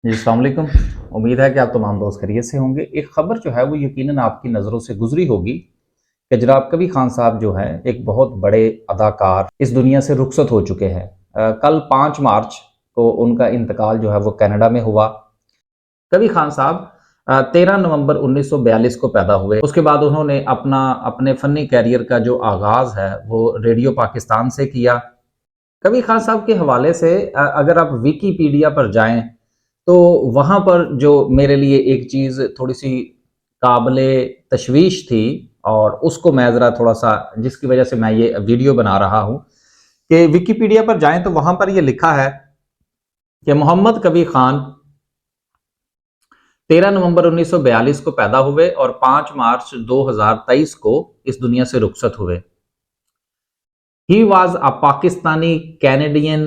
जी अस्सलाम वालेकुम। उम्मीद है कि आप तमाम दोस्त खैरियत से होंगे। एक ख़बर जो है वो यकीनन आपकी नज़रों से गुजरी होगी कि जनाब कबीर खान साहब जो हैं एक बहुत बड़े अदाकार इस दुनिया से रुखसत हो चुके हैं। कल 5 मार्च को उनका इंतकाल जो है वो कनाडा में हुआ। कबीर खान साहब 13 नवंबर 1942 को पैदा हुए। उसके बाद उन्होंने अपने फ़नी कैरियर का जो आगाज़ है वो रेडियो पाकिस्तान से किया। कबीर खान साहब के हवाले से अगर आप विकिपीडिया पर जाएं तो वहाँ पर जो मेरे लिए एक चीज़ थोड़ी-सी काबिले तशवीश थी और उसको मैं ज़रा थोड़ा-सा जिसकी वजह से मैं ये वीडियो बना रहा हूँ कि विकिपीडिया पर जाएँ तो वहाँ पर ये लिखा है कि मोहम्मद कबीर खान 13 नवंबर 1942 को पैदा हुए और 5 मार्च 2023 को इस दुनिया से रुखसत हुए। He was a Pakistani Canadian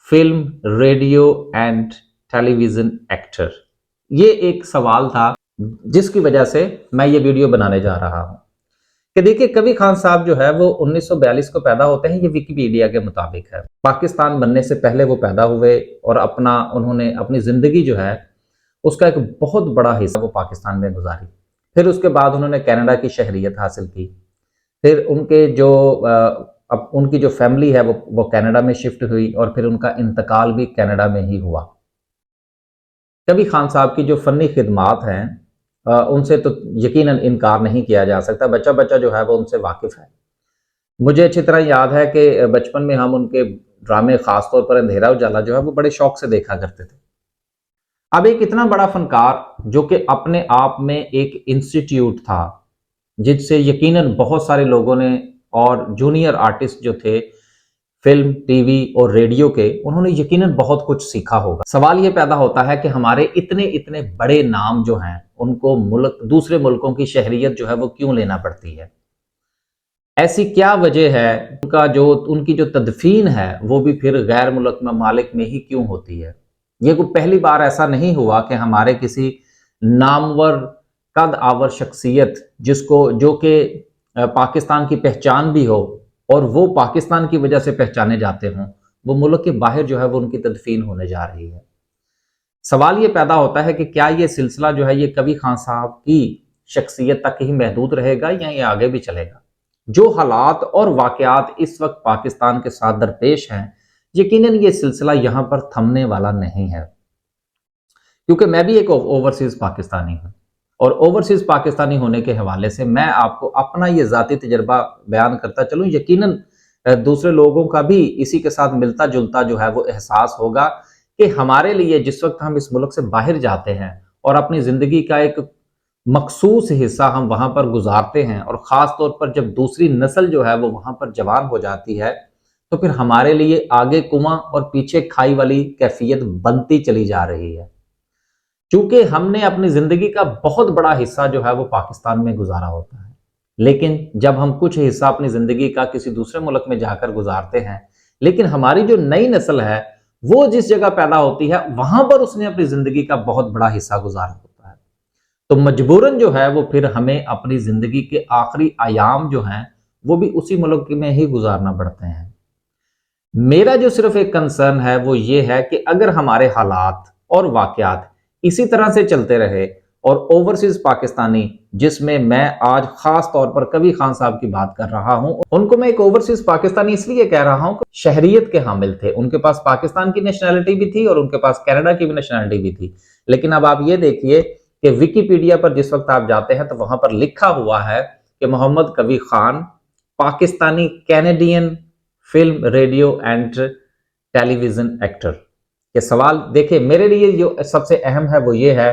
film, radio and television actor। ये एक सवाल था जिसकी वजह से मैं ये वीडियो बनाने जा रहा हूं कि देखिए कबीर खान साहब जो है वो 1942 को पैदा होते हैं, ये विकिपीडिया के मुताबिक है। पाकिस्तान बनने से पहले वो पैदा हुए और उन्होंने अपनी जिंदगी जो है उसका एक बहुत बड़ा हिस्सा वो पाकिस्तान में गुजारी। फिर उसके बाद उन्होंने कनाडा की शहरियत हासिल की। फिर अब उनकी जो फैमिली है वो कनाडा में शिफ्ट हुई और फिर उनका इंतकाल भी कनाडा में ही हुआ। कबीर खान साहब की जो फ़नी खिदमात हैं उनसे तो यकीनन इनकार नहीं किया जा सकता। बच्चा बच्चा जो है वो उनसे वाकिफ़ है। मुझे अच्छी तरह याद है कि बचपन में हम उनके ड्रामे, ख़ास तौर पर अंधेरा उजाला जो है वो बड़े शौक से देखा करते थे। अब एक इतना बड़ा फ़नकार जो कि अपने आप में एक इंस्टीट्यूट था, जिससे यकीनन बहुत सारे लोगों ने और जूनियर आर्टिस्ट जो थे फिल्म, टीवी और रेडियो के, उन्होंने यकीनन बहुत कुछ सीखा होगा। सवाल ये पैदा होता है कि हमारे इतने इतने बड़े नाम जो हैं उनको दूसरे मुल्कों की शहरियत जो है वो क्यों लेना पड़ती है? ऐसी क्या वजह है उनकी जो तदफीन है वो भी फिर गैर मुल्क ममालिक में ही क्यों होती है? ये कोई पहली बार ऐसा नहीं हुआ कि हमारे किसी नामवर कद आवर शख्सियत जो कि पाकिस्तान की पहचान भी हो और वो पाकिस्तान की वजह से पहचाने जाते हों, वो मुल्क के बाहर जो है वो उनकी तदफीन होने जा रही है। सवाल ये पैदा होता है कि क्या ये सिलसिला जो है ये कबीर खान साहब की शख्सियत तक ही महदूद रहेगा या ये आगे भी चलेगा? जो हालात और वाकयात इस वक्त पाकिस्तान के साथ दरपेश हैं, यकीनन ये सिलसिला यहाँ पर थमने वाला नहीं है। क्योंकि मैं भी एक ओवरसीज पाकिस्तानी हूँ और ओवरसीज पाकिस्तानी होने के हवाले से मैं आपको अपना ये ज़ाती तजर्बा बयान करता चलूँ। यकीनन दूसरे लोगों का भी इसी के साथ मिलता जुलता जो है वो एहसास होगा कि हमारे लिए जिस वक्त हम इस मुल्क से बाहर जाते हैं और अपनी ज़िंदगी का एक मखसूस हिस्सा हम वहाँ पर गुजारते हैं और ख़ास तौर पर जब दूसरी नस्ल जो है वो वहाँ पर जवान हो जाती है तो फिर हमारे लिए आगे कुआं और पीछे खाई वाली कैफियत बनती चली जा रही है। चूंकि हमने अपनी जिंदगी का बहुत बड़ा हिस्सा जो है वो पाकिस्तान में गुजारा होता है, लेकिन जब हम कुछ हिस्सा अपनी जिंदगी का किसी दूसरे मुल्क में जाकर गुजारते हैं, लेकिन हमारी जो नई नस्ल है वो जिस जगह पैदा होती है वहां पर उसने अपनी जिंदगी का बहुत बड़ा हिस्सा गुजारा होता है, तो मजबूरन जो है वो फिर हमें अपनी जिंदगी के आखिरी आयाम जो हैं वो भी उसी मुल्क में ही गुजारना पड़ते हैं। मेरा जो सिर्फ एक कंसर्न है वो ये है कि अगर हमारे हालात और वाकयात इसी तरह से चलते रहे और ओवरसीज पाकिस्तानी, जिसमें मैं आज खास तौर पर कबीर खान साहब की बात कर रहा हूं, उनको मैं एक ओवरसीज पाकिस्तानी इसलिए कह रहा हूं कि शहरियत के हामिल थे। उनके पास पाकिस्तान की नेशनैलिटी भी थी और उनके पास कनाडा की भी नेशनैलिटी भी थी। लेकिन अब आप ये देखिए कि विकिपीडिया पर जिस वक्त आप जाते हैं तो वहां पर लिखा हुआ है कि Mohammad Kabir Khan Pakistani Canadian film, radio and television actor. ये सवाल देखिए, मेरे लिए जो सबसे अहम है वो ये है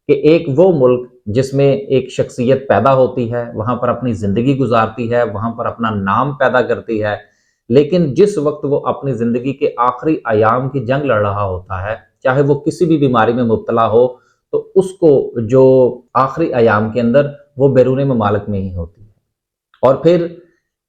कि एक वो मुल्क जिसमें एक शख्सियत पैदा होती है, वहां पर अपनी जिंदगी गुजारती है, वहां पर अपना नाम पैदा करती है, लेकिन जिस वक्त वो अपनी जिंदगी के आखिरी आयाम की जंग लड़ रहा होता है, चाहे वो किसी भी बीमारी में मुब्तला हो, तो उसको जो आखिरी आयाम के अंदर वो बैरून ममालिक में ही होती है और फिर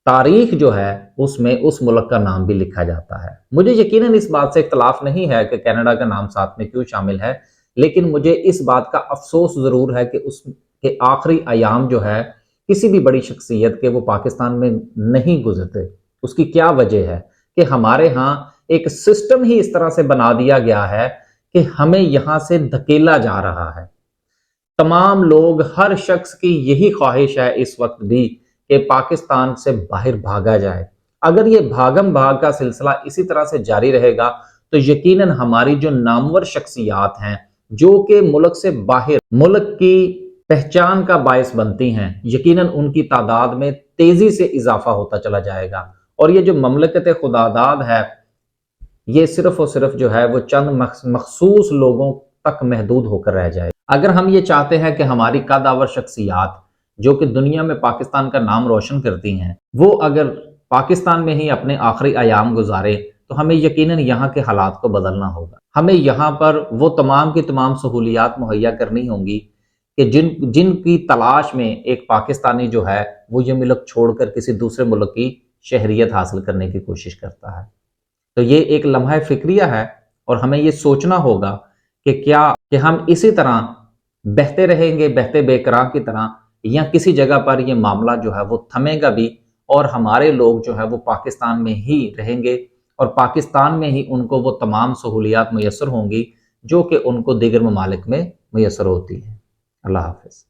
तारीख जो है उसमें उस मुल्क का नाम भी लिखा जाता है। मुझे यकीनन इस बात से इख्तलाफ नहीं है कि कनाडा का नाम साथ में क्यों शामिल है, लेकिन मुझे इस बात का अफसोस जरूर है कि उसके आखिरी अयाम जो है किसी भी बड़ी शख्सियत के वो पाकिस्तान में नहीं गुजरते। उसकी क्या वजह है कि हमारे यहाँ एक सिस्टम ही इस तरह से बना दिया गया है کہ ہمیں یہاں سے دھکیلا جا رہا ہے۔ تمام لوگ، ہر شخص کی یہی خواہش ہے اس وقت بھی کہ پاکستان سے باہر بھاگا جائے۔ اگر یہ بھاگم بھاگ کا سلسلہ اسی طرح سے جاری رہے گا تو یقیناً ہماری جو نامور شخصیات ہیں جو کہ ملک سے باہر ملک کی پہچان کا باعث بنتی ہیں، یقیناً ان کی تعداد میں تیزی سے اضافہ ہوتا چلا جائے گا، اور یہ جو مملکت خداداد ہے یہ صرف اور صرف جو ہے وہ چند مخصوص لوگوں تک محدود ہو کر رہ جائے۔ اگر ہم یہ چاہتے ہیں کہ ہماری قدآور شخصیات جو کہ دنیا میں پاکستان کا نام روشن کرتی ہیں وہ اگر پاکستان میں ہی اپنے آخری ایام گزارے تو ہمیں یقیناً یہاں کے حالات کو بدلنا ہوگا۔ ہمیں یہاں پر وہ تمام کی تمام سہولیات مہیا کرنی ہوں گی کہ جن کی تلاش میں ایک پاکستانی جو ہے وہ یہ ملک چھوڑ کر کسی دوسرے ملک کی شہریت حاصل کرنے کی کوشش کرتا ہے۔ تو یہ ایک لمحہ فکریہ ہے اور ہمیں یہ سوچنا ہوگا کہ کیا کہ ہم اسی طرح بہتے رہیں گے، بہتے بے قرار کی طرح، یا کسی جگہ پر یہ معاملہ جو ہے وہ تھمے گا بھی اور ہمارے لوگ جو ہے وہ پاکستان میں ہی رہیں گے اور پاکستان میں ہی ان کو وہ تمام سہولیات میسر ہوں گی جو کہ ان کو دیگر ممالک میں میسر ہوتی ہیں۔ اللہ حافظ۔